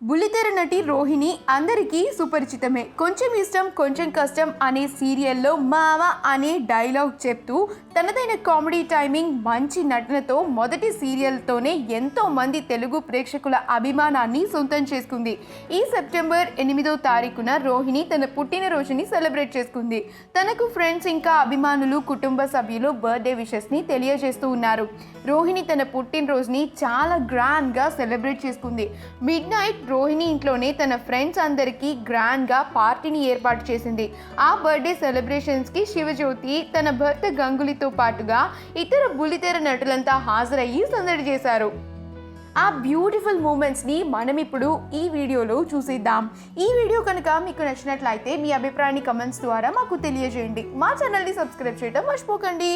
బుల్లితెర నటి రోహిణి అందరికీ సుపరిచితమే. కొంచెం ఇష్టం కొంచెం కష్టం అనే సీరియల్లో మామ అనే డైలాగ్ చెప్తూ తనదైన కామెడీ టైమింగ్, మంచి నటనతో మొదటి సీరియల్తోనే ఎంతో మంది తెలుగు ప్రేక్షకుల అభిమానాన్ని సొంతం చేసుకుంది. ఈ సెప్టెంబర్ 8వ తారీఖున రోహిణి తన పుట్టినరోజుని సెలబ్రేట్ చేసుకుంది. తనకు ఫ్రెండ్స్ ఇంకా అభిమానులు, కుటుంబ సభ్యులు బర్త్డే విషెస్ని తెలియజేస్తూ ఉన్నారు. రోహిణి తన పుట్టినరోజుని చాలా గ్రాండ్గా సెలబ్రేట్ చేసుకుంది. మిడ్ నైట్ రోహిణి ఇంట్లోనే తన ఫ్రెండ్స్ అందరికీ గ్రాండ్గా పార్టీని ఏర్పాటు చేసింది. ఆ బర్త్డే సెలబ్రేషన్స్కి శివజ్యోతి, తన భర్త గంగులీతో పాటుగా ఇతర బుల్లితెర నటులంతా హాజరయ్యి సందడి చేశారు. ఆ బ్యూటిఫుల్ మూమెంట్స్ని మనం ఇప్పుడు ఈ వీడియోలో చూసేద్దాం. ఈ వీడియో కనుక మీకు నచ్చినట్లయితే మీ అభిప్రాయాన్ని కమెంట్స్ ద్వారా మాకు తెలియజేయండి. మా ఛానల్ని సబ్స్క్రైబ్ చేయడం మర్చిపోకండి.